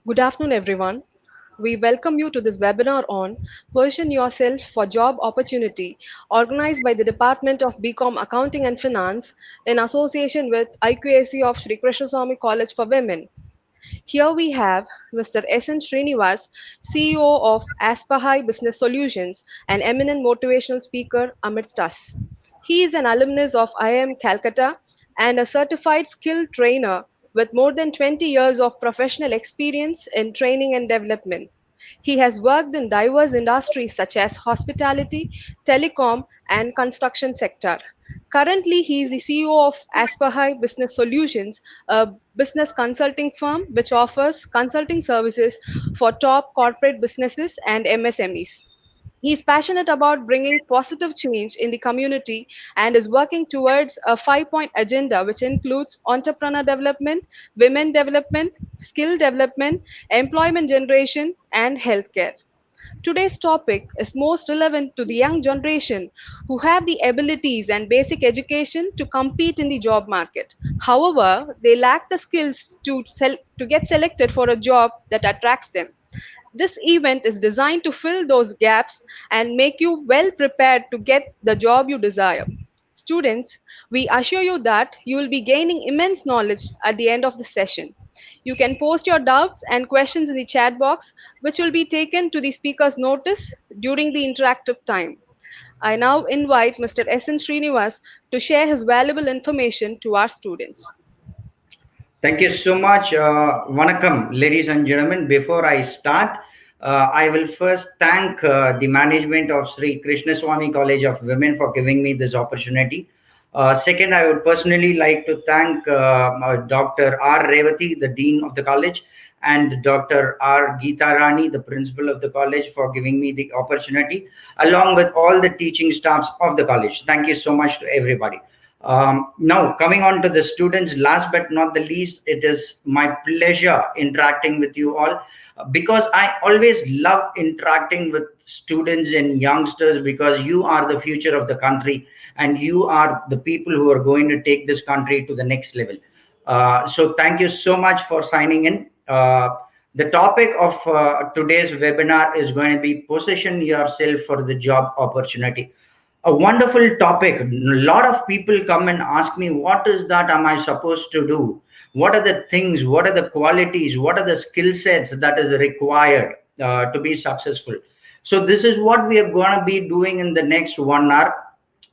Good afternoon, everyone. We welcome you to this webinar on Position Yourself for Job Opportunity, organized by the Department of BCom Accounting and Finance in association with IQAC of Sri Krishnaswamy College for Women. Here we have Mr. S.N. Srinivas, CEO of Aspahai Business Solutions, an eminent motivational speaker amidst us. He is an alumnus of IIM Calcutta and a certified skill trainer with more than 20 years of professional experience in training and development. He has worked in diverse industries such as hospitality, telecom, and construction sector. Currently, he is the CEO of Aspahai Business Solutions, a business consulting firm which offers consulting services for top corporate businesses and MSMEs. He is passionate about bringing positive change in the community and is working towards a 5 point agenda which includes entrepreneur development, women development, skill development, employment generation, and healthcare. Today's topic is most relevant to the young generation who have the abilities and basic education to compete in the job market. However, they lack the skills to get selected for a job that attracts them. This event is designed to fill those gaps and make you well prepared to get the job you desire. Students, we assure you that you will be gaining immense knowledge at the end of the session. You can post your doubts and questions in the chat box, which will be taken to the speaker's notice during the interactive time. I now invite Mr. S. N. Srinivas to share his valuable information to our students. Thank you so much. Vanakkam, ladies and gentlemen. Before I start, I will first thank the management of Sri Krishnaswamy College of Women for giving me this opportunity. Second, I would personally like to thank Dr. R. Revati, the Dean of the college, and Dr. R. Geeta Rani, the principal of the college, for giving me the opportunity, along with all the teaching staffs of the college. Thank you so much to everybody. Now, coming on to the students, last but not the least, it is my pleasure interacting with you all because I always love interacting with students and youngsters because you are the future of the country and you are the people who are going to take this country to the next level. So thank you so much for signing in. The topic of today's webinar is going to be position yourself for the job opportunity. A wonderful topic. A lot of people come and ask me, what is that am I supposed to do? What are the things, what are the qualities, what are the skill sets that is required to be successful? So this is what we are going to be doing in the next 1 hour.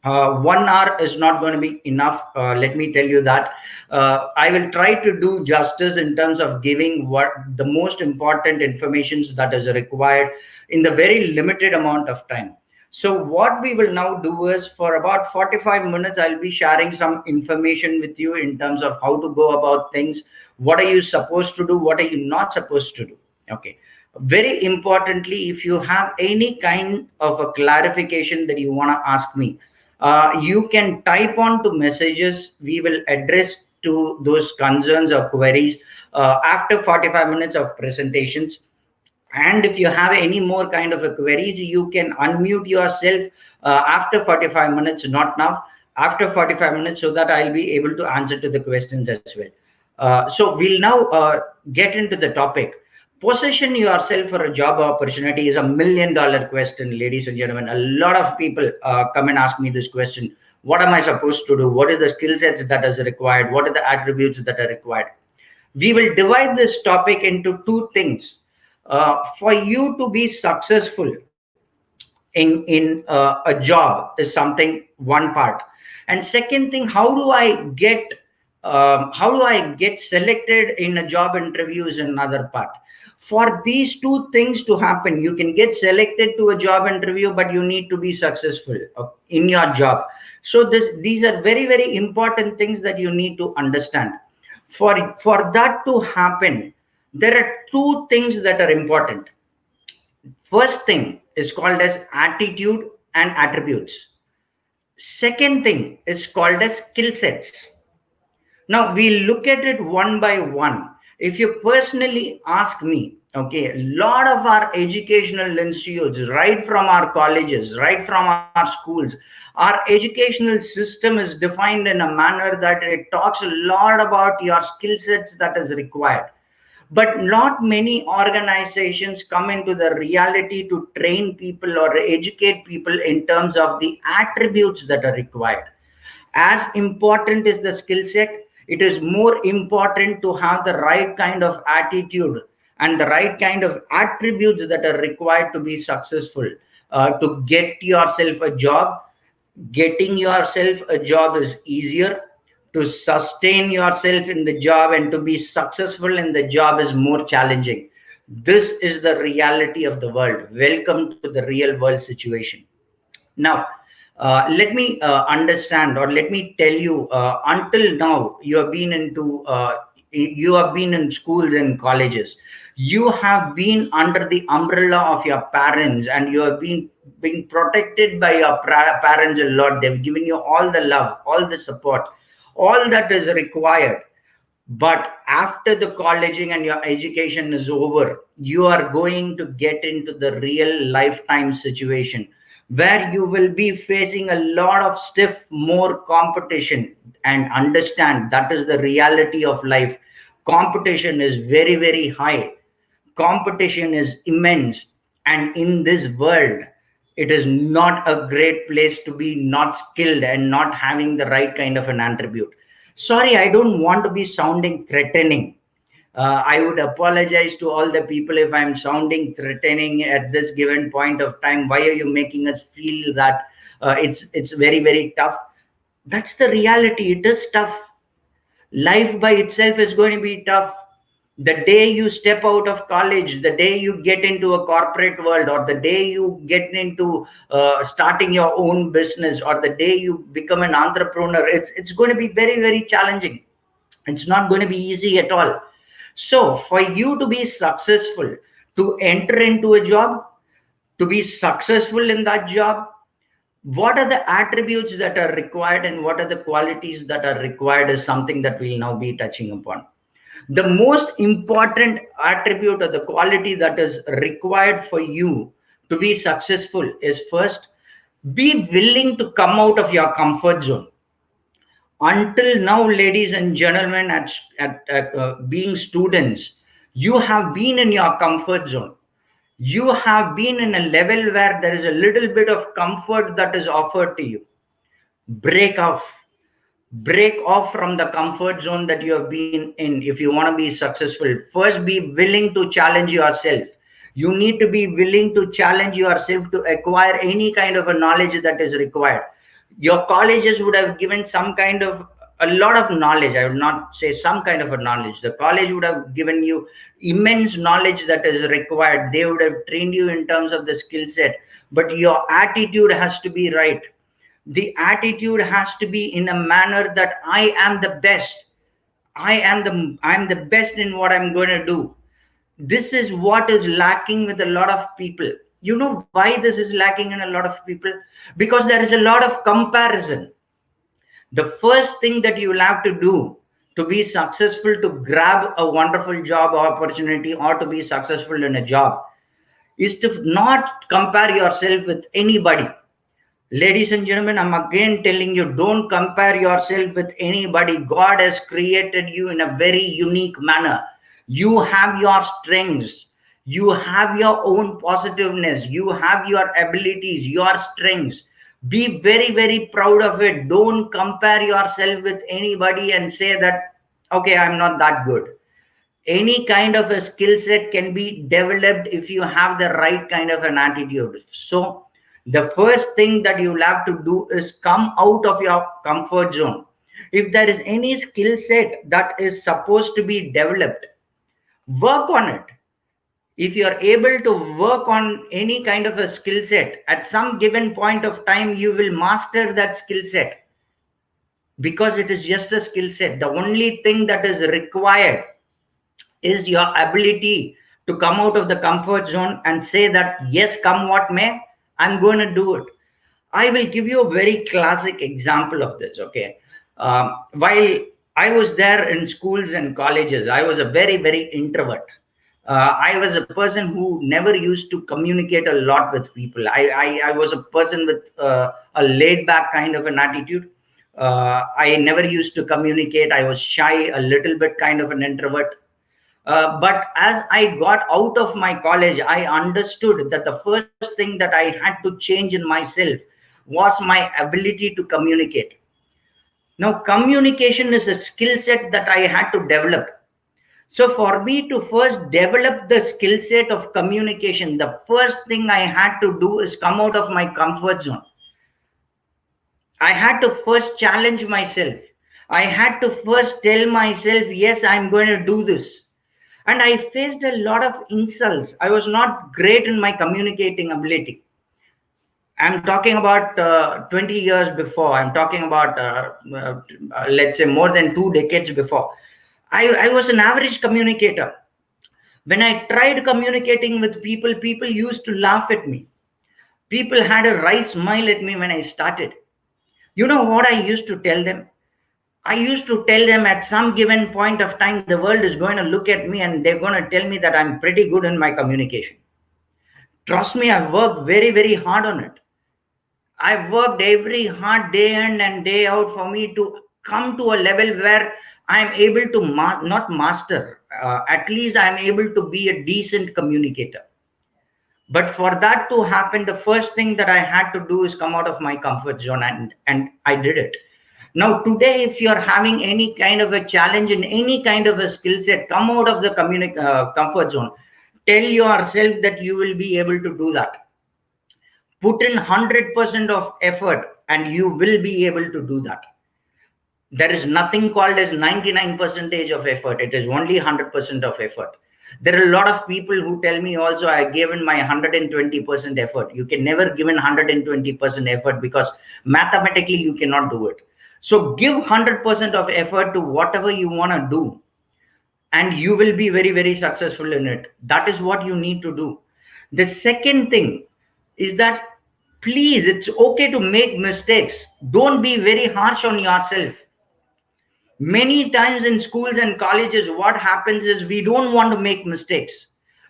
1 hour is not going to be enough. Let me tell you that. I will try to do justice in terms of giving what the most important information that is required in the very limited amount of time. So what we will now do is for about 45 minutes, I'll be sharing some information with you in terms of how to go about things. What are you supposed to do? What are you not supposed to do? Okay. Very importantly, if you have any kind of a clarification that you want to ask me, you can type on to messages. We will address to those concerns or queries after 45 minutes of presentations. And if you have any more kind of a queries, you can unmute yourself after 45 minutes, not now, after 45 minutes, so that I'll be able to answer to the questions as well. So we'll now get into the topic. Position yourself for a job opportunity is $1 million question, ladies and gentlemen. A lot of people come and ask me this question. What am I supposed to do? What is the skill sets that is required? What are the attributes that are required? We will divide this topic into two things. For you to be successful in a job is something one part, and second thing, how do I get selected in a job interview is another part. For these two things to happen, you can get selected to a job interview, but you need to be successful in your job. So these are very, very important things that you need to understand. For that to happen, there are two things that are important. First thing is called as attitude and attributes. Second thing is called as skill sets. Now we look at it one by one. If you personally ask me, okay, a lot of our educational institutes, right from our colleges, right from our schools, our educational system is defined in a manner that it talks a lot about your skill sets that is required. But not many organizations come into the reality to train people or educate people in terms of the attributes that are required. As important is the skill set, it is more important to have the right kind of attitude and the right kind of attributes that are required to be successful, to get yourself a job. Getting yourself a job is easier. To sustain yourself in the job and to be successful in the job is more challenging. This is the reality of the world. Welcome to the real world situation. Now, let me understand, or let me tell you, until now you have been in schools and colleges. You have been under the umbrella of your parents, and you have been protected by your parents a lot. They've given you all the love, all the support, all that is required. But after the colleging and your education is over, you are going to get into the real lifetime situation where you will be facing a lot of stiff, more competition. And understand that is the reality of life. Competition is very, very high. Competition is immense. And in this world, it is not a great place to be not skilled and not having the right kind of an attribute. Sorry, I don't want to be sounding threatening. I would apologize to all the people if I'm sounding threatening at this given point of time. Why are you making us feel that it's very, very tough? That's the reality. It is tough. Life by itself is going to be tough. The day you step out of college, the day you get into a corporate world, or the day you get into starting your own business, or the day you become an entrepreneur, it's going to be very, very challenging. It's not going to be easy at all. So for you to be successful, to enter into a job, to be successful in that job, what are the attributes that are required and what are the qualities that are required is something that we'll now be touching upon. The most important attribute or the quality that is required for you to be successful is, first, be willing to come out of your comfort zone. Until now, ladies and gentlemen, at being students, you have been in your comfort zone. You have been in a level where there is a little bit of comfort that is offered to you. Break off. Break off from the comfort zone that you have been in if you want to be successful. First, be willing to challenge yourself. You need to be willing to challenge yourself to acquire any kind of a knowledge that is required. Your colleges would have given some kind of a lot of knowledge. I would not say some kind of a knowledge. The college would have given you immense knowledge that is required. They would have trained you in terms of the skill set, but your attitude has to be right. The attitude has to be in a manner that I am the best. I'm the best in what I'm going to do. This is what is lacking with a lot of people. You know why this is lacking in a lot of people? Because there is a lot of comparison. The first thing that you will have to do to be successful, to grab a wonderful job opportunity or to be successful in a job, is to not compare yourself with anybody. Ladies and gentlemen, I'm again telling you, don't compare yourself with anybody. God has created you in a very unique manner. You have your strengths. You have your own positiveness. You have your abilities, your strengths. Be very, very proud of it. Don't compare yourself with anybody and say that, okay, I'm not that good. Any kind of a skill set can be developed if you have the right kind of an attitude. So the first thing that you'll have to do is come out of your comfort zone. If there is any skill set that is supposed to be developed, work on it. If you are able to work on any kind of a skill set, at some given point of time you will master that skill set, because it is just a skill set. The only thing that is required is your ability to come out of the comfort zone and say that, yes, come what may, I'm going to do it. I will give you a very classic example of this. Okay. While I was there in schools and colleges, I was a very, very introvert. I was a person who never used to communicate a lot with people. I was a person with a laid back kind of an attitude. I never used to communicate. I was shy, a little bit kind of an introvert. But as I got out of my college, I understood that the first thing that I had to change in myself was my ability to communicate. Now, communication is a skill set that I had to develop. So, for me to first develop the skill set of communication, the first thing I had to do is come out of my comfort zone. I had to first challenge myself. I had to first tell myself, yes, I'm going to do this. And I faced a lot of insults. I was not great in my communicating ability. I'm talking about 20 years before. I'm talking about, let's say, more than 2 decades before. I was an average communicator. When I tried communicating with people, people used to laugh at me. People had a wry smile at me when I started. You know what I used to tell them? I used to tell them at some given point of time, the world is going to look at me and they're going to tell me that I'm pretty good in my communication. Trust me, I've worked very, very hard on it. I've worked every hard day in and day out for me to come to a level where I'm able to not master, at least I'm able to be a decent communicator. But for that to happen, the first thing that I had to do is come out of my comfort zone, and I did it. Now, today, if you're having any kind of a challenge in any kind of a skill set, come out of the comfort zone. Tell yourself that you will be able to do that. Put in 100% of effort, and you will be able to do that. There is nothing called as 99% of effort. It is only 100% of effort. There are a lot of people who tell me also, I gave in my 120% effort. You can never give in 120% effort because mathematically you cannot do it. So give 100% of effort to whatever you want to do, and you will be very, very successful in it. That is what you need to do. The second thing is that, please, it's okay to make mistakes. Don't be very harsh on yourself. Many times in schools and colleges, what happens is we don't want to make mistakes.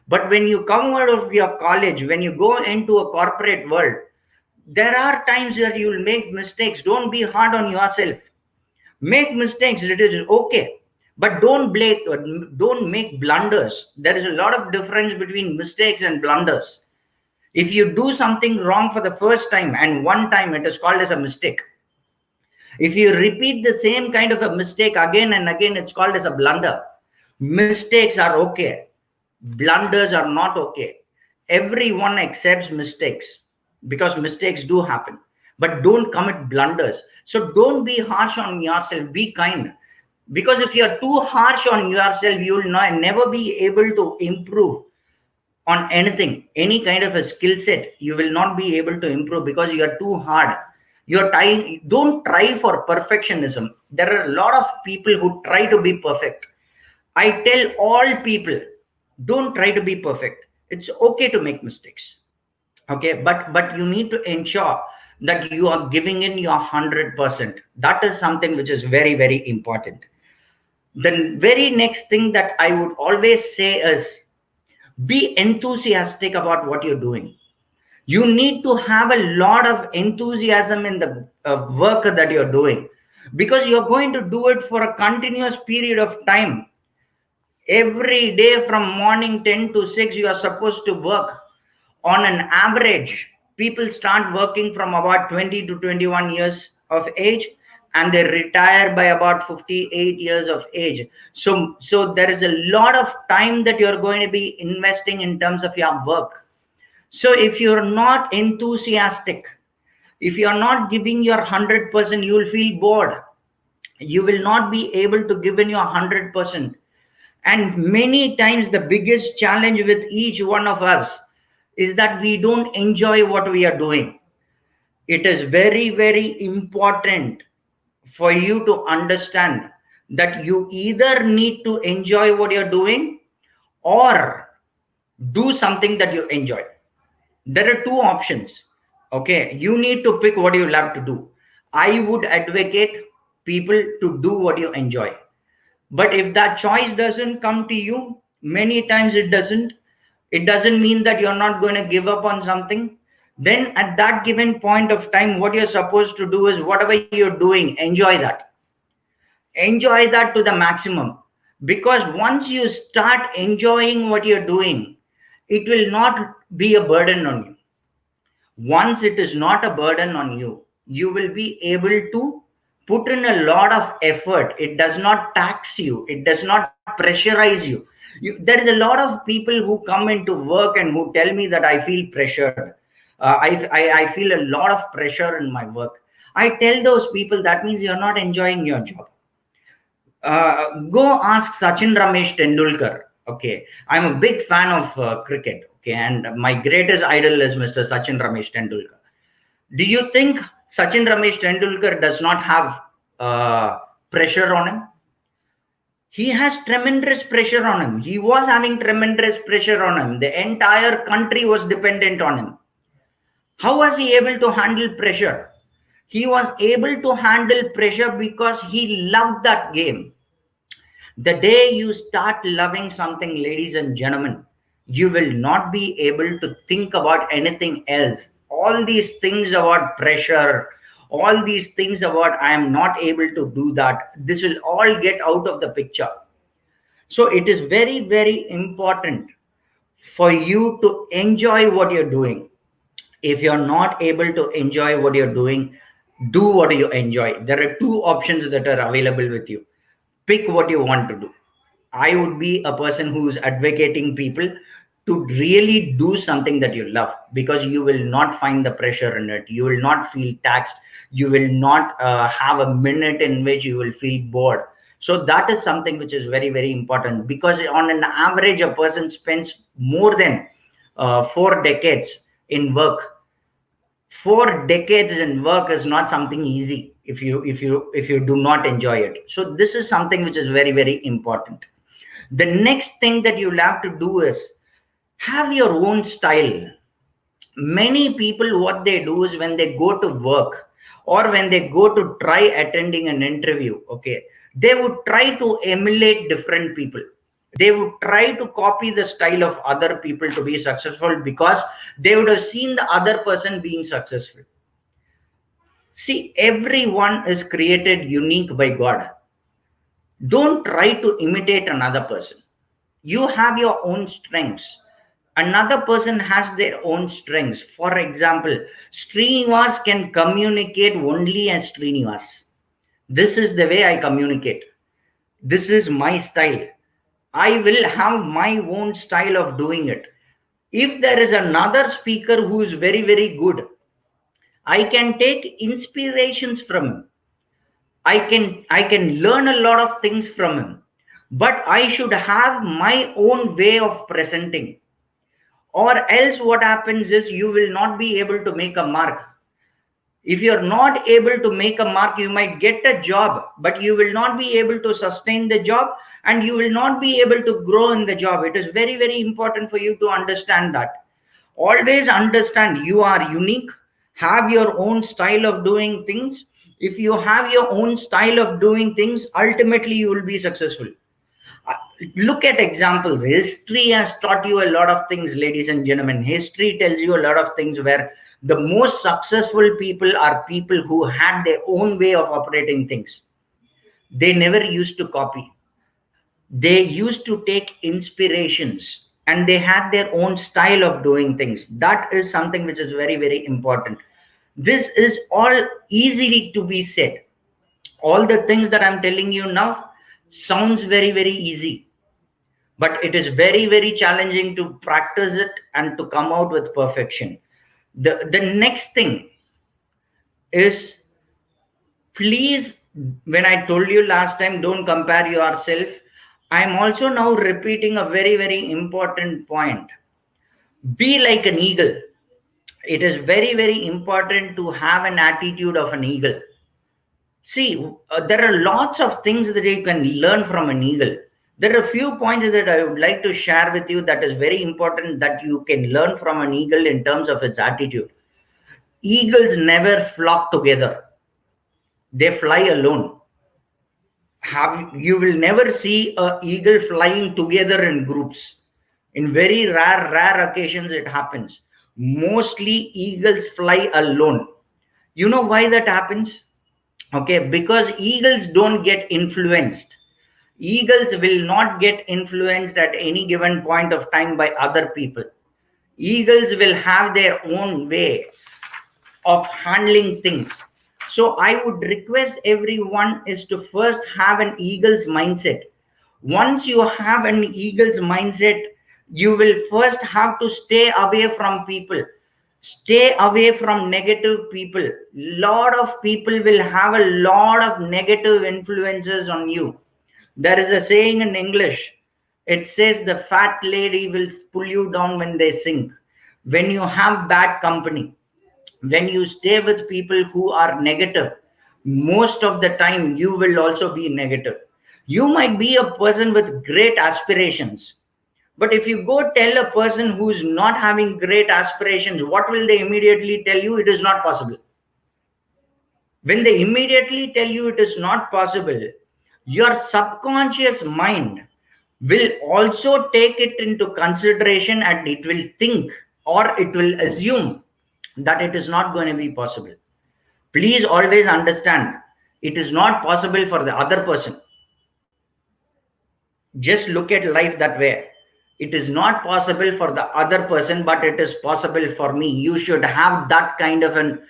But when you come out of your college, when you go into a corporate world, there are times where you will make mistakes. Don't be hard on yourself. Make mistakes. It is okay. But don't make blunders. There is a lot of difference between mistakes and blunders. If you do something wrong for the first time and one time, it is called as a mistake. If you repeat the same kind of a mistake again and again, it's called as a blunder. Mistakes are okay. Blunders are not okay. Everyone accepts mistakes because mistakes do happen. But don't commit blunders. So don't be harsh on yourself. Be kind. Because if you're too harsh on yourself, you will never be able to improve on anything, any kind of a skill set. You will not be able to improve because you are too hard. You're trying. Don't try for perfectionism. There are a lot of people who try to be perfect. I tell all people, don't try to be perfect. It's okay to make mistakes. Okay, but you need to ensure that you are giving in your 100%. That is something which is very, very important. The very next thing that I would always say is, be enthusiastic about what you're doing. You need to have a lot of enthusiasm in the work that you're doing, because you're going to do it for a continuous period of time. Every day from morning 10 to 6, you are supposed to work. On an average, people start working from about 20 to 21 years of age, and they retire by about 58 years of age. So there is a lot of time that you're going to be investing in terms of your work. So if you're not enthusiastic, if you're not giving your 100%, you will feel bored. You will not be able to give in your 100%. And many times the biggest challenge with each one of us is that we don't enjoy what we are doing. It is very, very important for you to understand that you either need to enjoy what you're doing or do something that you enjoy. There are two options. Okay, you need to pick what you love to do. I would advocate people to do what you enjoy. But if that choice doesn't come to you, many times it doesn't mean that you're not going to give up on something. Then at that given point of time, what you're supposed to do is, whatever you're doing, enjoy that. Enjoy that to the maximum. Because once you start enjoying what you're doing, it will not be a burden on you. Once it is not a burden on you, you will be able to put in a lot of effort. It does not tax you, it does not pressurize you. There is a lot of people who come into work and who tell me that I feel pressured. I feel a lot of pressure in my work. I tell those people that means you're not enjoying your job. Go ask Sachin Ramesh Tendulkar. Okay, I'm a big fan of cricket. Okay, and my greatest idol is Mr. Sachin Ramesh Tendulkar. Do you think Sachin Ramesh Tendulkar does not have pressure on him? He has tremendous pressure on him. He was having tremendous pressure on him. The entire country was dependent on him. How was he able to handle pressure? He was able to handle pressure because he loved that game. The day you start loving something, ladies and gentlemen, you will not be able to think about anything else. All these things about pressure, all these things about I am not able to do that, this will all get out of the picture. So it is very, very important for you to enjoy what you're doing. If you're not able to enjoy what you're doing, do what you enjoy. There are two options that are available with you. Pick what you want to do. I would be a person who's advocating people to really do something that you love, because you will not find the pressure in it. You will not feel taxed. You will not have a minute in which you will feel bored. So that is something which is very, very important, because on an average, a person spends more than 4 decades in work. 4 decades in work is not something easy if you do not enjoy it. So this is something which is very, very important. The next thing that you'll have to do is have your own style. Many people, what they do is when they go to work or when they go to try attending an interview, okay, they would try to emulate different people. They would try to copy the style of other people to be successful, because they would have seen the other person being successful. See, everyone is created unique by God. Don't try to imitate another person. You have your own strengths. Another person has their own strengths. For example, Srinivas can communicate only as Srinivas. This is the way I communicate. This is my style. I will have my own style of doing it. If there is another speaker who is very, very good, I can take inspirations from him. I can learn a lot of things from him, but I should have my own way of presenting. Or else what happens is you will not be able to make a mark. If you're not able to make a mark, you might get a job, but you will not be able to sustain the job, and you will not be able to grow in the job. It is very, very important for you to understand that. Always understand you are unique. Have your own style of doing things. If you have your own style of doing things, ultimately you will be successful. Uh, Look at examples. History has taught you a lot of things, ladies and gentlemen. History tells you a lot of things where the most successful people are people who had their own way of operating things. They never used to copy. They used to take inspirations, and they had their own style of doing things. That is something which is very, very important. This is all easily to be said. All the things that I'm telling you now sounds very, very easy, but it is very, very challenging to practice it and to come out with perfection. The next thing is, please, when I told you last time, don't compare yourself, I'm also now repeating a very, very important point. Be like an eagle. It is very, very important to have an attitude of an eagle. See, there are lots of things that you can learn from an eagle. There are a few points that I would like to share with you that is very important that you can learn from an eagle in terms of its attitude. Eagles never flock together, they fly alone. You will never see a eagle flying together in groups. In very rare occasions it happens. Mostly eagles fly alone. You know why that happens? Okay, because eagles don't get influenced. Eagles will not get influenced at any given point of time by other people. Eagles will have their own way of handling things. So I would request everyone is to first have an eagle's mindset. Once you have an eagle's mindset, you will first have to stay away from people. Stay away from negative people. Lot of people will have a lot of negative influences on you. There is a saying in English. It says the fat lady will pull you down when they sink. When you have bad company, when you stay with people who are negative, most of the time you will also be negative. You might be a person with great aspirations, but if you go tell a person who is not having great aspirations, what will they immediately tell you? It is not possible. When they immediately tell you it is not possible, your subconscious mind will also take it into consideration, and it will think, or it will assume that it is not going to be possible. Please always understand, it is not possible for the other person. Just look at life that way. It is not possible for the other person, but it is possible for me. You should have that kind of an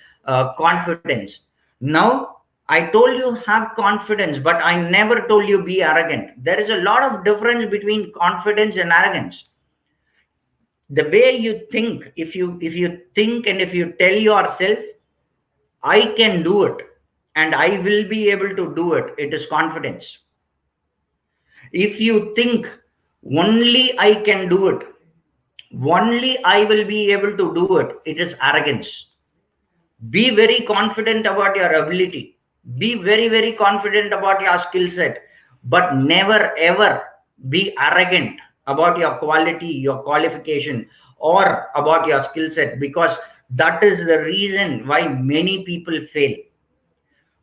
confidence. Now, I told you have confidence, but I never told you be arrogant. There is a lot of difference between confidence and arrogance. The way you think, if you think and if you tell yourself, I can do it and I will be able to do it, it is confidence. If you think only I can do it, only I will be able to do it, it is arrogance. Be very confident about your ability. Be very, very confident about your skill set, but never ever be arrogant about your quality, your qualification, or about your skill set, because that is the reason why many people fail.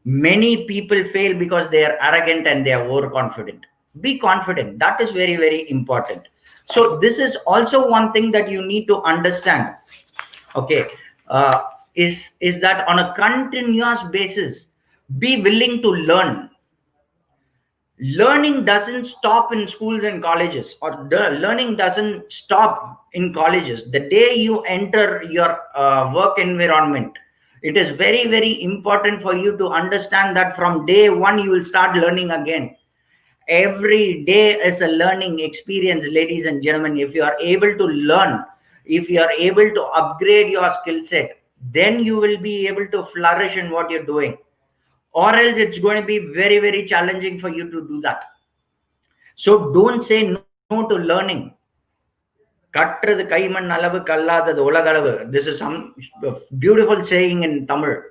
Many people fail because they are arrogant and they are overconfident. Be confident. That is very, very important. So this is also one thing that you need to understand. Okay, is that on a continuous basis, be willing to learn. Learning doesn't stop in schools and colleges, or the learning doesn't stop in colleges. The day you enter your work environment, it is very, very important for you to understand that from day one you will start learning again. Every day is a learning experience, ladies and gentlemen. If you are able to learn, if you are able to upgrade your skill set, then you will be able to flourish in what you're doing, or else it's going to be very, very challenging for you to do that. So don't say no to learning. Katrathu kaiman alavu kallathathu ulagalavu. This is some beautiful saying in Tamil.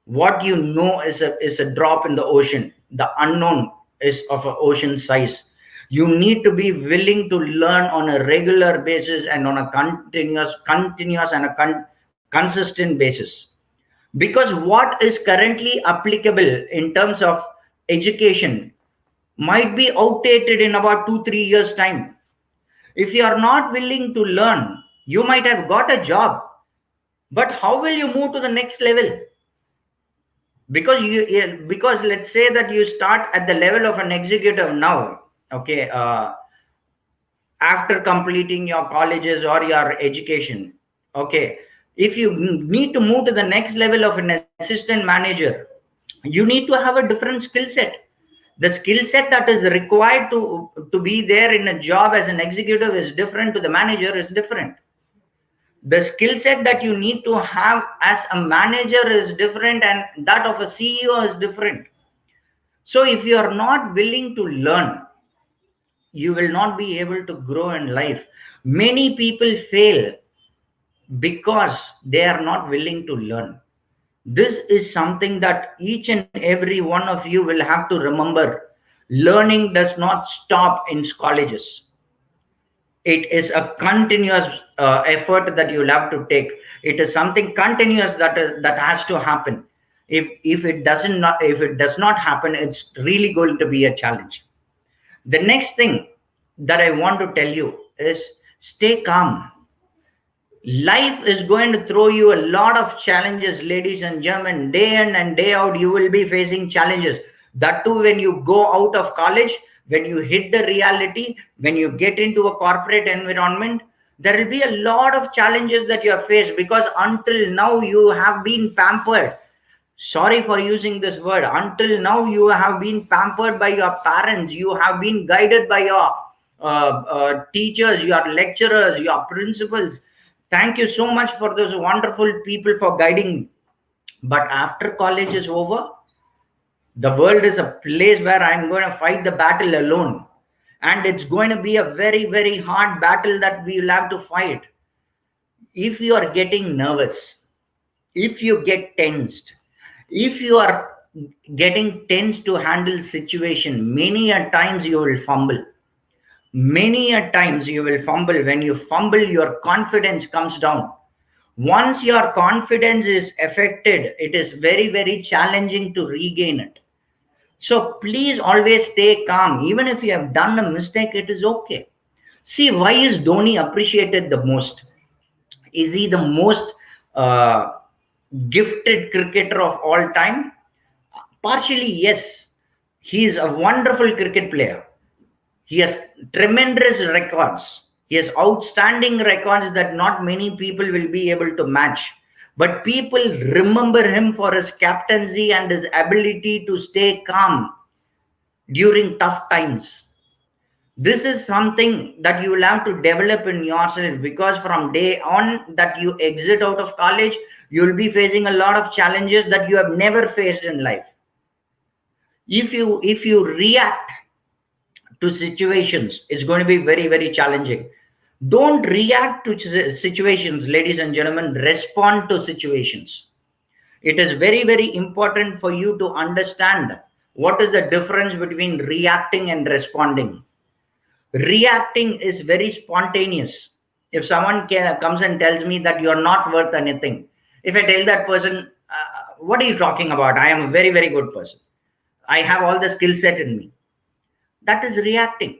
What you know is a drop in the ocean. The unknown is of an ocean size. You need to be willing to learn on a regular basis and on a continuous and a consistent basis. Because what is currently applicable in terms of education might be outdated in about 2-3 years time. If you are not willing to learn, you might have got a job, but how will you move to the next level? Because let's say that you start at the level of an executive now, okay, after completing your colleges or your education, okay, if you need to move to the next level of an assistant manager, you need to have a different skill set. The skill set that is required to be there in a job as an executive is different to the manager, is different. The skill set that you need to have as a manager is different, and that of a CEO is different. So if you are not willing to learn, you will not be able to grow in life. Many people fail because they are not willing to learn. This is something that each and every one of you will have to remember. Learning does not stop in colleges. It is a continuous effort that you'll have to take. It is something continuous that has to happen. If it does not happen, it's really going to be a challenge. The next thing that I want to tell you is stay calm. Life is going to throw you a lot of challenges, ladies and gentlemen. Day in and day out, you will be facing challenges. That too, when you go out of college, When you hit the reality, when you get into a corporate environment, there will be a lot of challenges that you have faced, because until now you have been pampered. Sorry for using this word. Until now you have been pampered by your parents, you have been guided by your teachers, your lecturers, your principals. Thank you so much for those wonderful people for guiding. But after college is over, the world is a place where I'm going to fight the battle alone. And it's going to be a very, very hard battle that we will have to fight. If you are getting nervous, if you get tensed, if you are getting tense to handle situation, many a times you will fumble. Many a times you will fumble. When you fumble, your confidence comes down. Once your confidence is affected, it is very, very challenging to regain it. So please always stay calm. Even if you have done a mistake, it is okay. See, why is Dhoni appreciated the most? Is he the most uh, gifted cricketer of all time? Partially, yes. He is a wonderful cricket player. He has tremendous records. He has outstanding records that not many people will be able to match. But people remember him for his captaincy and his ability to stay calm during tough times. This is something that you will have to develop in yourself, because from day on that you exit out of college, you will be facing a lot of challenges that you have never faced in life. If you react to situations, it's going to be very, very challenging. Don't react to situations, ladies and gentlemen. Respond to situations. It is very, very important for you to understand what is the difference between reacting and responding. Reacting is very spontaneous. If someone comes and tells me that you're not worth anything, if I tell that person, what are you talking about? I am a very, very good person. I have all the skill set in me. That is reacting.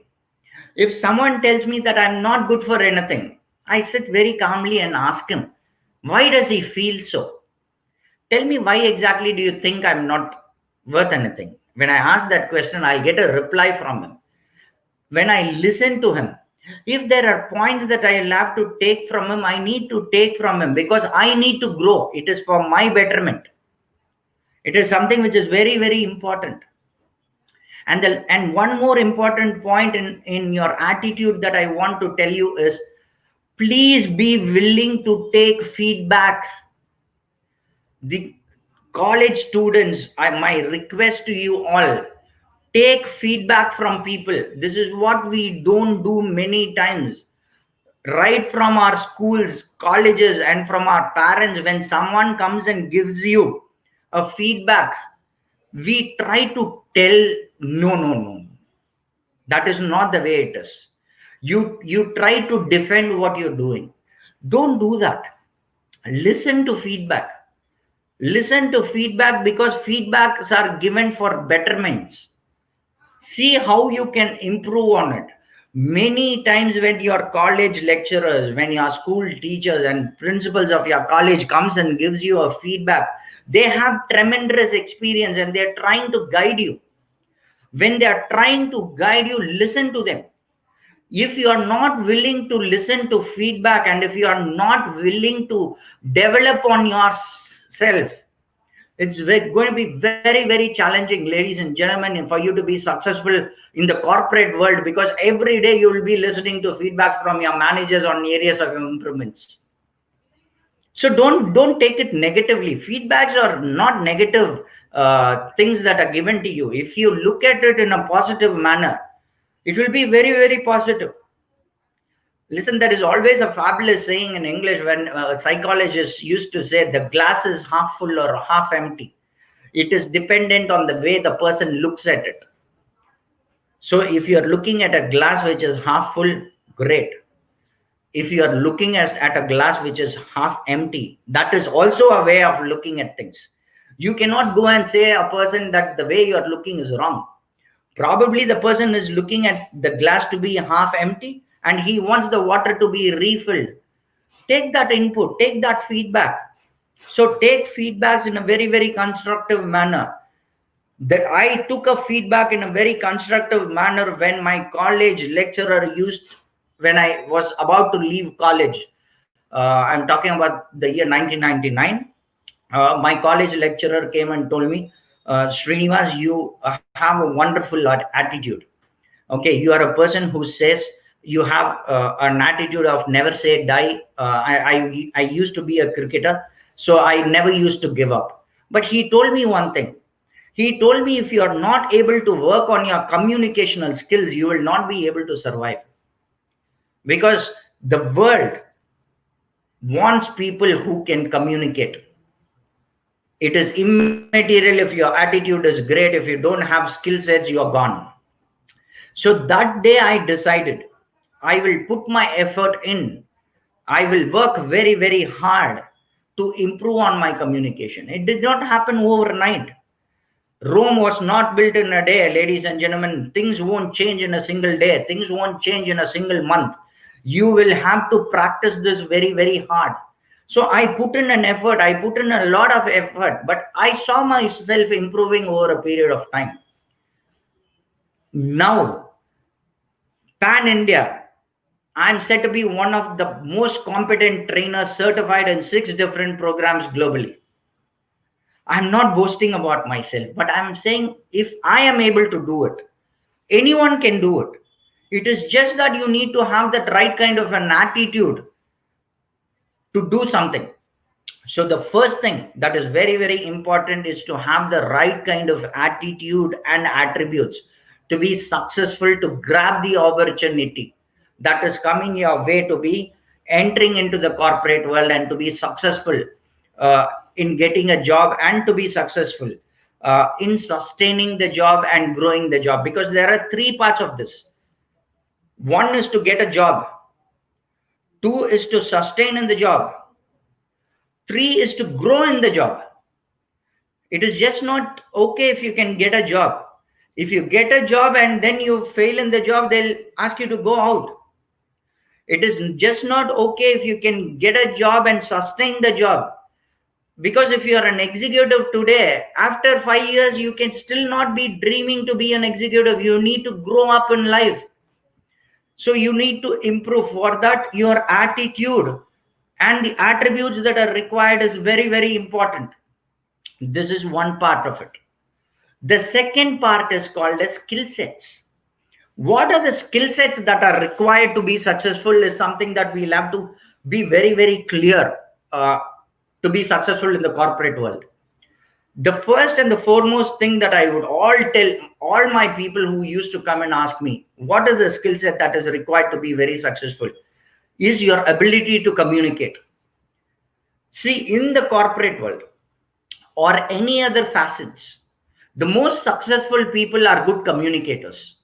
If someone tells me that I'm not good for anything, I sit very calmly and ask him, why does he feel so? Tell me, why exactly do you think I'm not worth anything? When I ask that question, I'll get a reply from him. When I listen to him, if there are points that I'll have to take from him, I need to take from him, because I need to grow. It is for my betterment. It is something which is very, very important. And one more important point in your attitude that I want to tell you is, please be willing to take feedback. The college students, my request to you all, take feedback from people. This is what we don't do many times. Right from our schools, colleges, and from our parents, when someone comes and gives you a feedback, we try to tell, no, no, no, that is not the way it is. You try to defend what you're doing. Don't do that. Listen to feedback. Listen to feedback, because feedbacks are given for betterments. See how you can improve on it. Many times when your college lecturers, when your school teachers and principals of your college comes and gives you a feedback, they have tremendous experience and they're trying to guide you. When they are trying to guide you, listen to them. If you are not willing to listen to feedback, and if you are not willing to develop on yourself, it's going to be very, very challenging, ladies and gentlemen, for you to be successful in the corporate world, because every day you will be listening to feedbacks from your managers on areas of improvements. So don't take it negatively. Feedbacks are not negative things that are given to you. If you look at it in a positive manner, it will be very, very positive. Listen, there is always a fabulous saying in English when psychologists used to say the glass is half full or half empty. It is dependent on the way the person looks at it. So if you're looking at a glass which is half full, great. If you're looking at a glass which is half empty, that is also a way of looking at things. You cannot go and say a person that the way you're looking is wrong. Probably the person is looking at the glass to be half empty and he wants the water to be refilled. Take that input, take that feedback. So take feedbacks in a very, very constructive manner. that I took a feedback in a very constructive manner when my college lecturer used, when I was about to leave college. I'm talking about the year 1999. My college lecturer came and told me, Srinivas, you have a wonderful attitude. Okay, you are a person who says, you have an attitude of never say die. I used to be a cricketer, so I never used to give up. But he told me one thing. He told me, if you are not able to work on your communicational skills, you will not be able to survive, because the world wants people who can communicate. It is immaterial if your attitude is great. If you don't have skill sets, you're gone. So that day I decided, I will put my effort in. I will work very, very hard to improve on my communication. It did not happen overnight. Rome was not built in a day, ladies and gentlemen. Things won't change in a single day. Things won't change in a single month. You will have to practice this very, very hard. So I put in an effort. I put in a lot of effort, but I saw myself improving over a period of time. Now, pan India, I'm said to be one of the most competent trainers certified in 6 different programs globally. I'm not boasting about myself, but I'm saying, if I am able to do it, anyone can do it. It is just that you need to have that right kind of an attitude to do something. So the first thing that is very, very important is to have the right kind of attitude and attributes to be successful, to grab the opportunity that is coming your way, to be entering into the corporate world and to be successful in getting a job, and to be successful in sustaining the job and growing the job. Because there are 3 parts of this. One is to get a job, 2 is to sustain in the job, 3 is to grow in the job. It is just not okay if you can get a job. If you get a job and then you fail in the job, they'll ask you to go out. It is just not okay if you can get a job and sustain the job. Because if you are an executive today, after 5 years, you can still not be dreaming to be an executive. You need to grow up in life. So you need to improve. For that, your attitude and the attributes that are required is very, very important. This is one part of it. The second part is called as skill sets. What are the skill sets that are required to be successful is something that we'll have to be very, very clear to be successful in the corporate world. The first and the foremost thing that I would tell all my people who used to come and ask me, what is the skill set that is required to be very successful, is your ability to communicate. See, in the corporate world or any other facets, the most successful people are good communicators.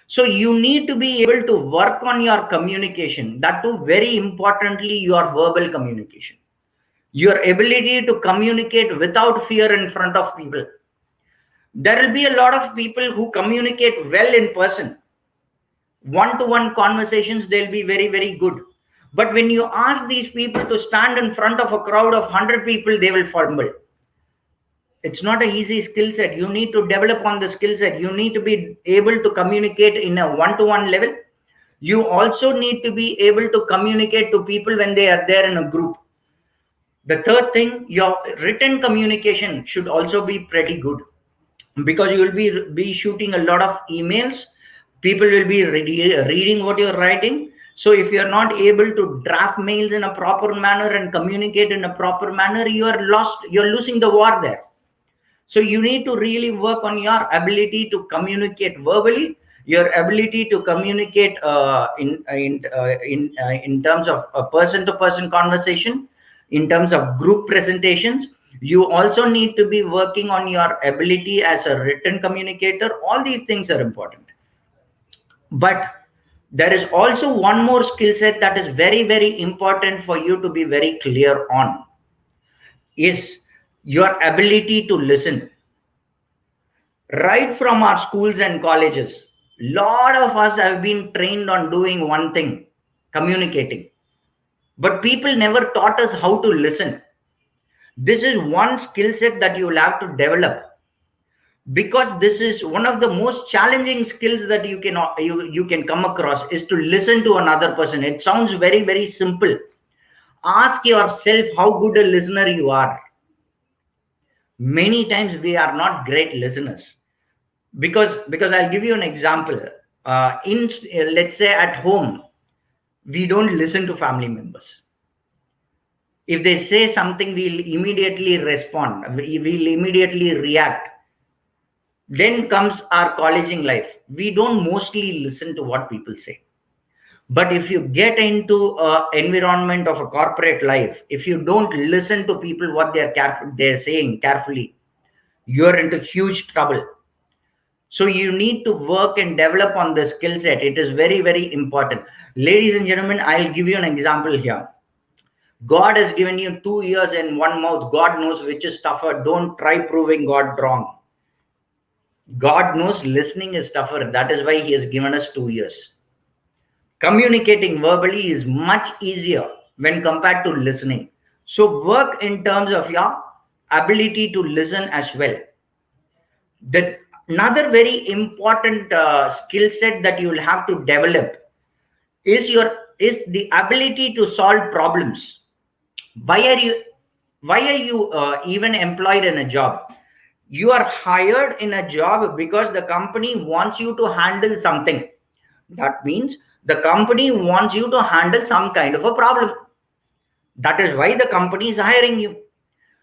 So you need to be able to work on your communication. That too, very importantly, your verbal communication. Your ability to communicate without fear in front of people. There will be a lot of people who communicate well in person. One-to-one conversations, they'll be very, very good. But when you ask these people to stand in front of a crowd of 100 people, they will fumble. It's not an easy skill set. You need to develop on the skill set. You need to be able to communicate in a one-to-one level. You also need to be able to communicate to people when they are there in a group. The third thing, your written communication should also be pretty good, because you will be shooting a lot of emails. People will be reading what you're writing. So if you're not able to draft mails in a proper manner and communicate in a proper manner, you're losing the war there. So you need to really work on your ability to communicate verbally, your ability to communicate in terms of a person-to-person conversation, in terms of group presentations. You also need to be working on your ability as a written communicator. All these things are important. But there is also one more skill set that is very, very important for you to be very clear on, is your ability to listen. Right from our schools and colleges, lot of us have been trained on doing one thing, communicating. But people never taught us how to listen. This is one skill set that you will have to develop. because this is one of the most challenging skills that you can come across, is to listen to another person. It sounds very, very simple. Ask yourself how good a listener you are. Many times we are not great listeners, because I'll give you an example. In Let's say at home, we don't listen to family members. If they say something, we'll immediately respond, we'll immediately react. Then comes our colleging life. We don't mostly listen to what people say. But if you get into a environment of a corporate life, if you don't listen to people what they're saying carefully, you're into huge trouble. So you need to work and develop on the skill set. It is very, very important. Ladies and gentlemen, I'll give you an example here. God has given you 2 ears and one mouth. God knows which is tougher. Don't try proving God wrong. God knows listening is tougher. That is why He has given us 2 ears. Communicating verbally is much easier when compared to listening. So work in terms of your ability to listen as well. Another very important skill set that you will have to develop is the ability to solve problems. Why are you even employed in a job? You are hired in a job because the company wants you to handle something. That means the company wants you to handle some kind of a problem. That is why the company is hiring you.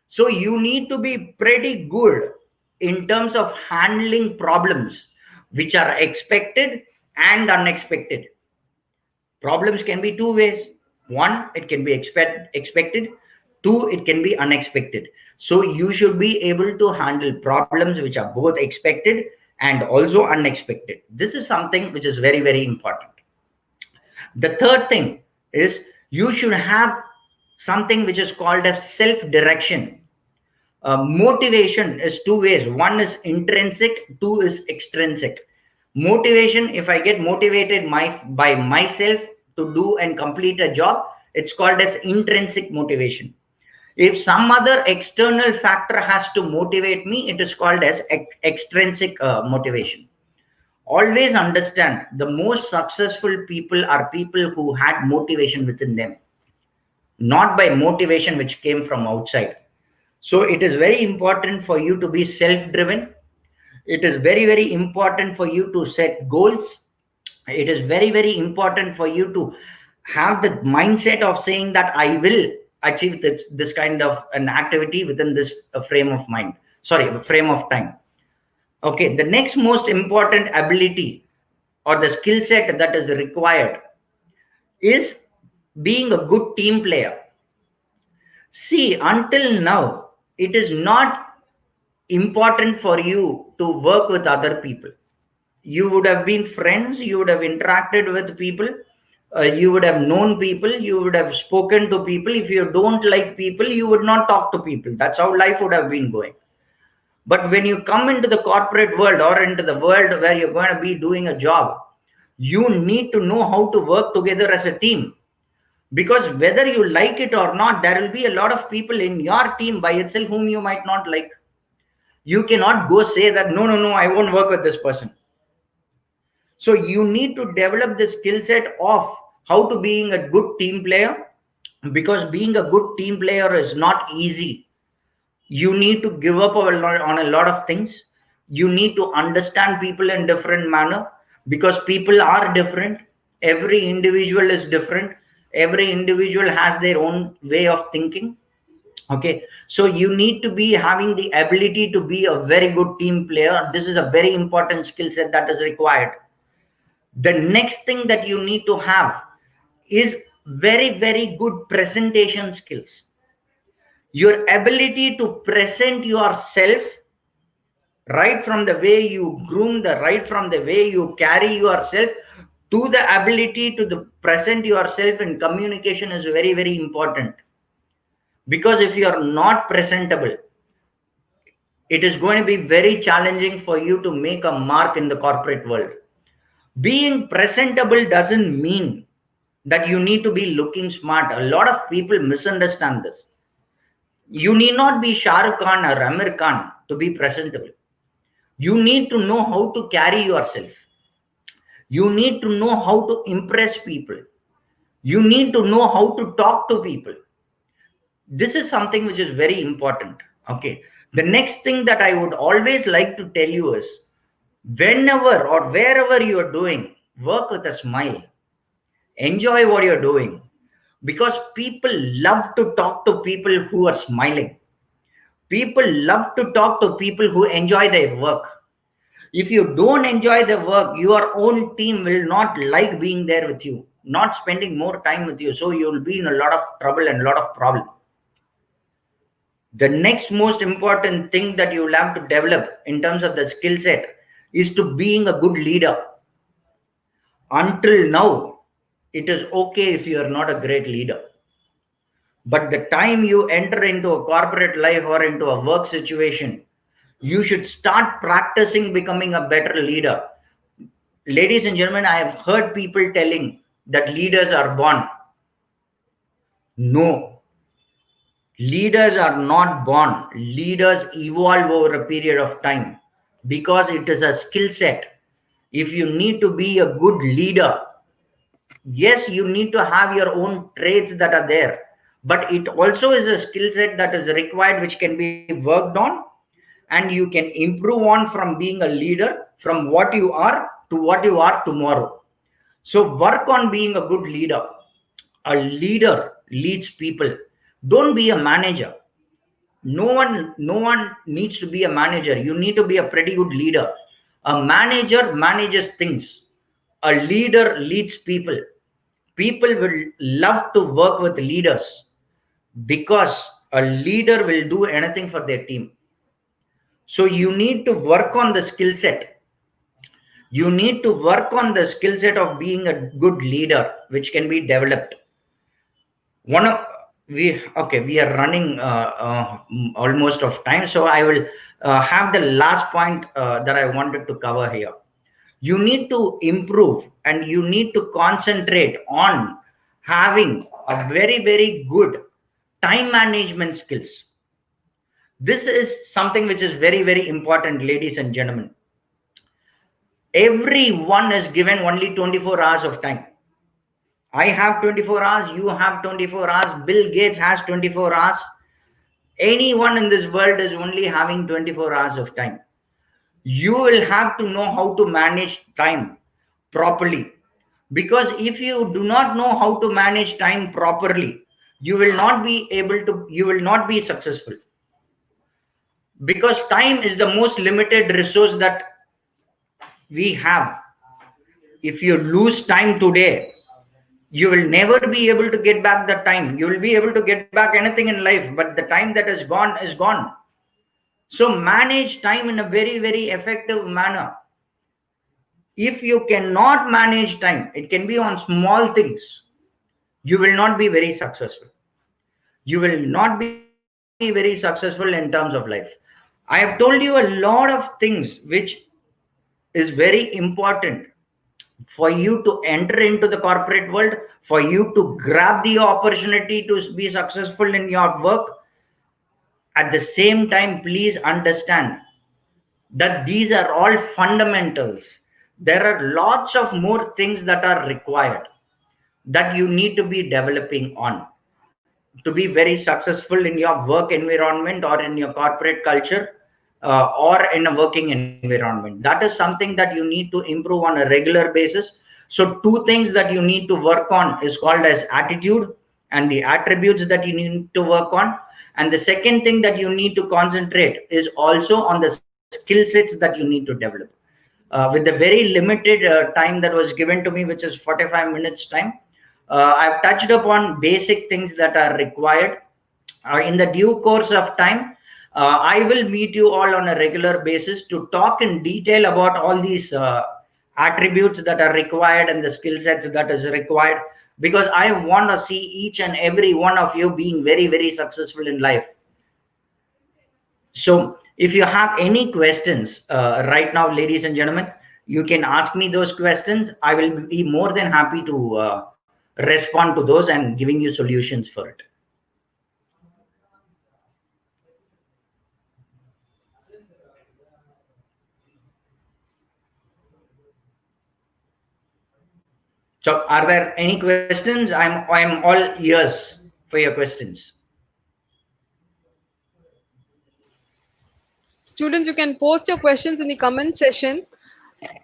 So you need to be pretty good in terms of handling problems which are expected and unexpected. Problems can be two ways. One, it can be expected. Two, it can be unexpected. So you should be able to handle problems which are both expected and also unexpected. This is something which is very, very important. The third thing is you should have something which is called as self-direction. Motivation is two ways. One is intrinsic, two is extrinsic. Motivation, if I get motivated by myself to do and complete a job, it's called as intrinsic motivation. If some other external factor has to motivate me, it is called as extrinsic motivation. Always understand, the most successful people are people who had motivation within them, not by motivation which came from outside. So it is very important for you to be self-driven. It is very, very important for you to set goals. It is very, very important for you to have the mindset of saying that I will achieve this kind of an activity within this frame of time. Okay, the next most important ability or the skill set that is required is being a good team player. See, until now, it is not important for you to work with other people. You would have been friends, you would have interacted with people, you would have known people, you would have spoken to people. If you don't like people, you would not talk to people. That's how life would have been going. But when you come into the corporate world or into the world where you're going to be doing a job, you need to know how to work together as a team. Because whether you like it or not, there will be a lot of people in your team by itself whom you might not like. You cannot go say that, no, I won't work with this person. So you need to develop the skill set of how to being a good team player, because being a good team player is not easy. You need to give up on a lot of things. You need to understand people in different manner, because people are different. Every individual is different. Every individual has their own way of thinking. Okay, so you need to be having the ability to be a very good team player. This is a very important skill set that is required. The next thing that you need to have is very, very good presentation skills. Your ability to present yourself, right from the way you groom, right from the way you carry yourself, to the ability to present yourself in communication is very, very important. Because if you are not presentable, it is going to be very challenging for you to make a mark in the corporate world. Being presentable doesn't mean that you need to be looking smart. A lot of people misunderstand this. You need not be Shah Rukh Khan or Amir Khan to be presentable. You need to know how to carry yourself. You need to know how to impress people. You need to know how to talk to people. This is something which is very important. Okay. The next thing that I would always like to tell you is, whenever or wherever you are doing, work with a smile. Enjoy what you're doing, because people love to talk to people who are smiling. People love to talk to people who enjoy their work. If you don't enjoy the work, your own team will not like being there with you, not spending more time with you. So you'll be in a lot of trouble and a lot of problem. The next most important thing that you will have to develop in terms of the skill set is to being a good leader. Until now, it is okay if you are not a great leader. But the time you enter into a corporate life or into a work situation, you should start practicing becoming a better leader. Ladies and gentlemen, I have heard people telling that leaders are born. No, leaders are not born. Leaders evolve over a period of time, because it is a skill set. If you need to be a good leader, yes, you need to have your own traits that are there, but it also is a skill set that is required, which can be worked on, and you can improve on from being a leader, from what you are to what you are tomorrow. So work on being a good leader. A leader leads people. Don't be a manager. No one needs to be a manager. You need to be a pretty good leader. A manager manages things. A leader leads people. People will love to work with leaders, because a leader will do anything for their team. So you need to work on the skill set. You need to work on the skill set of being a good leader, which can be developed. One of we are running almost of time, so I will have the last point that I wanted to cover here. You need to improve and you need to concentrate on having a very good time management skills. This is something which is very important, ladies and gentlemen. Everyone is given only 24 hours of time. I have 24 hours, you have 24 hours, Bill Gates has 24 hours. Anyone in this world is only having 24 hours of time. You will have to know how to manage time properly, because if you do not know how to manage time properly, you will not be successful, because time is the most limited resource that we have. If you lose time today, you will never be able to get back the time. You will be able to get back anything in life, but the time that is gone. So manage time in a very effective manner. If you cannot manage time, it can be on small things, you will not be very successful. You will not be very successful in terms of life. I have told you a lot of things which is very important for you to enter into the corporate world, for you to grab the opportunity to be successful in your work. At the same time, please understand that these are all fundamentals. There are lots of more things that are required, that you need to be developing on to be very successful in your work environment or in your corporate culture, or in a working environment. That is something that you need to improve on a regular basis. So two things that you need to work on is called as attitude and the attributes that you need to work on. And the second thing that you need to concentrate is also on the skill sets that you need to develop. With the very limited time that was given to me, which is 45 minutes time, I've touched upon basic things that are required. In the due course of time, I will meet you all on a regular basis to talk in detail about all these attributes that are required and the skill sets that is required, because I want to see each and every one of you being very successful in life. So if you have any questions right now, ladies and gentlemen, you can ask me those questions. I will be more than happy to respond to those and giving you solutions for it. So, are there any questions? I'm all ears for your questions. Students, you can post your questions in the comment section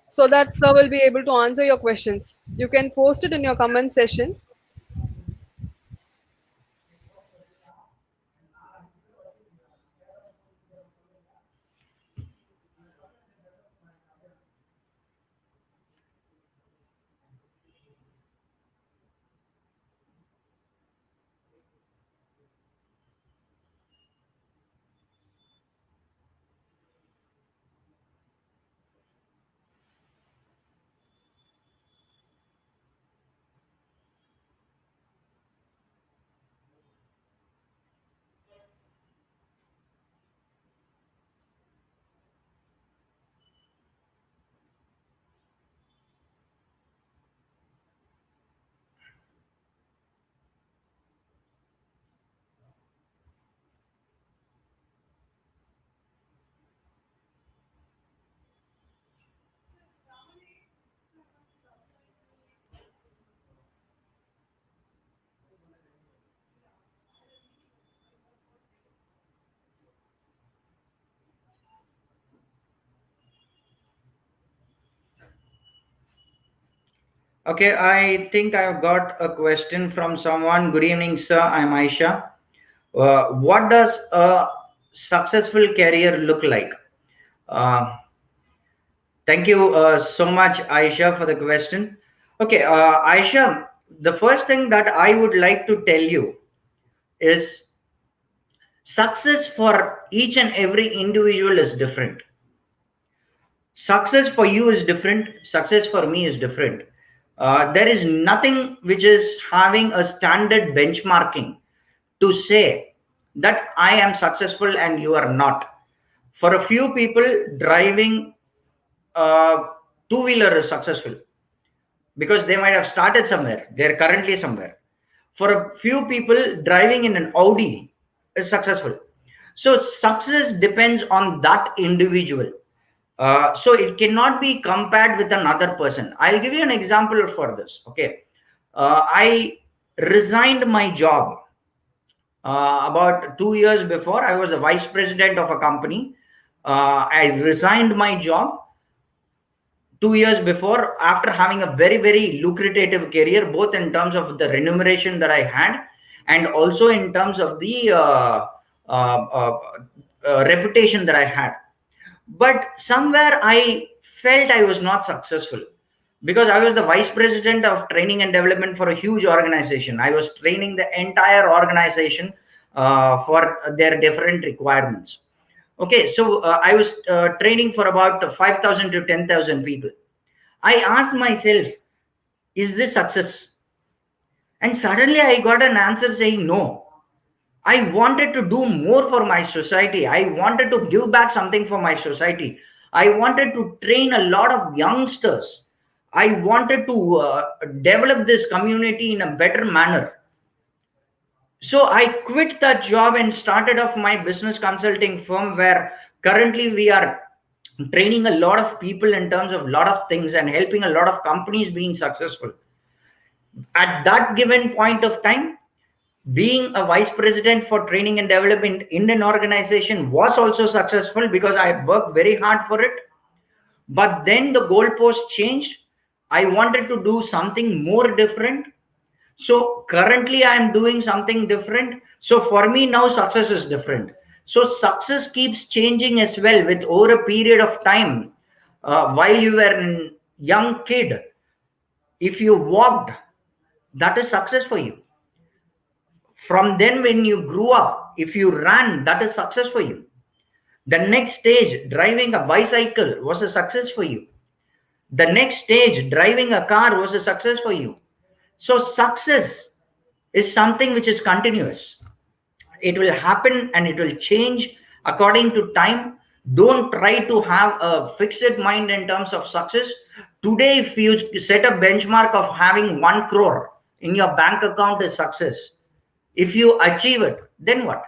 so that sir will be able to answer your questions. You can post it in your comment section. Okay, I think I've got a question from someone. Good evening, sir. I'm Aisha. What does a successful career look like? Uh, Thank you so much, Aisha, for the question. Okay, Aisha, the first thing that I would like to tell you is success for each and every individual is different. Success for you is different, success for me is different. There is nothing which is having a standard benchmarking to say that I am successful and you are not. For a few people, driving a two wheeler is successful because they might have started somewhere, they're currently somewhere. For a few people, driving in an Audi is successful. So success depends on that individual. So it cannot be compared with another person. I'll give you an example for this. Okay, I resigned my job about 2 years before. I was a vice president of a company. I resigned my job 2 years before, after having a very lucrative career, both in terms of the remuneration that I had and also in terms of the uh, uh, reputation that I had. But somewhere I felt I was not successful because I was the vice president of training and development for a huge organization. I was training the entire organization for their different requirements. Okay, so I was training for about 5,000 to 10,000 people. I asked myself, is this success? And suddenly I got an answer saying no. I wanted to do more for my society. I wanted to give back something for my society. I wanted to train a lot of youngsters. I wanted to develop this community in a better manner. So I quit that job and started off my business consulting firm, where currently we are training a lot of people in terms of a lot of things and helping a lot of companies being successful. At that given point of time, being a vice president for training and development in an organization was also successful because I worked very hard for it. But then the goalpost changed. I wanted to do something more different. So currently I am doing something different. So for me now success is different. So success keeps changing as well with over a period of time. While you were a young kid, if you walked, that is success for you. From then, when you grew up, if you ran, that is success for you. The next stage, driving a bicycle, was a success for you. The next stage, driving a car, was a success for you. So success is something which is continuous. It will happen and it will change according to time. Don't try to have a fixed mind in terms of success. Today, if you set a benchmark of having 1 crore in your bank account is success. If you achieve it, then what?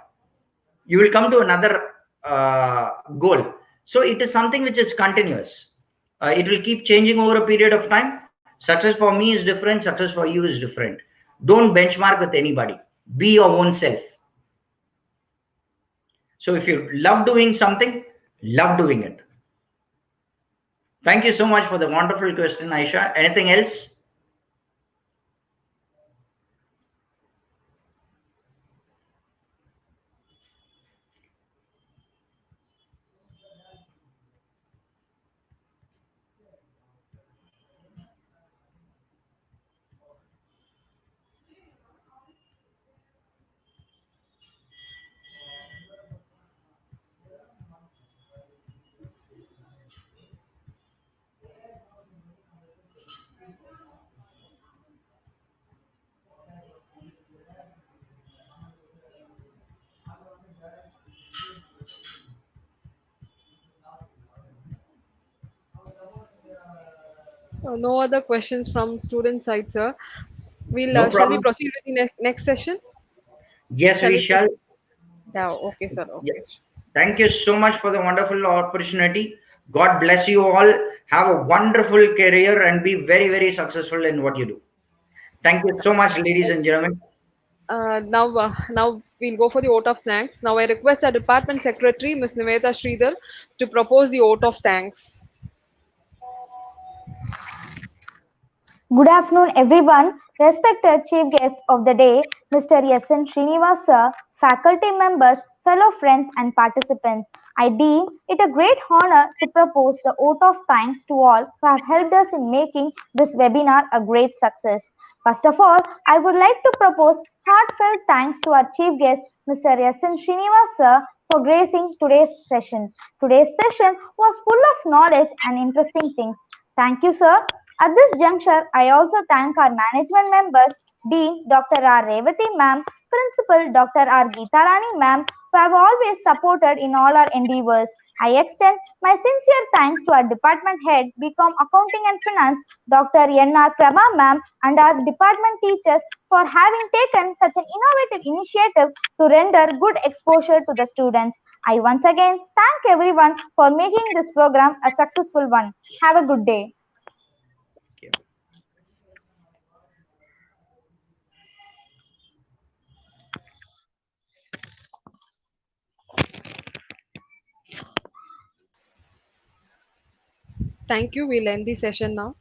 You will come to another goal. So it is something which is continuous. It will keep changing over a period of time. Success for me is different, success for you is different. Don't benchmark with anybody. Be your own self. So if you love doing something, love doing it. Thank you so much for the wonderful question, Aisha. Anything else? No other questions from student side, sir. We'll No shall we problem. proceed with the next session? Yes, Shall we we shall. proceed? Yeah. Okay, sir. Yeah. Okay. Thank you so much for the wonderful opportunity. God bless you all. Have a wonderful career and be very, very successful in what you do. Thank you so much, ladies and gentlemen. Now we'll go for the vote of thanks. Now I request our department secretary, Ms. Niveta Sridhar, to propose the vote of thanks. Good afternoon, everyone. Respected Chief Guest of the day, Mr. S.N. Srinivasa, faculty members, fellow friends, and participants. I deem it a great honor to propose the vote of thanks to all who have helped us in making this webinar a great success. First of all, I would like to propose heartfelt thanks to our Chief Guest, Mr. S.N. Srinivasa, for gracing today's session. Today's session was full of knowledge and interesting things. Thank you, sir. At this juncture, I also thank our management members, Dean Dr. R. Revati ma'am, Principal Dr. R. Geetarani ma'am, who have always supported in all our endeavors. I extend my sincere thanks to our department head, BCom Accounting and Finance, Dr. N.R. Prabha ma'am, and our department teachers for having taken such an innovative initiative to render good exposure to the students. I once again thank everyone for making this program a successful one. Have a good day. Thank you. We'll end the session now.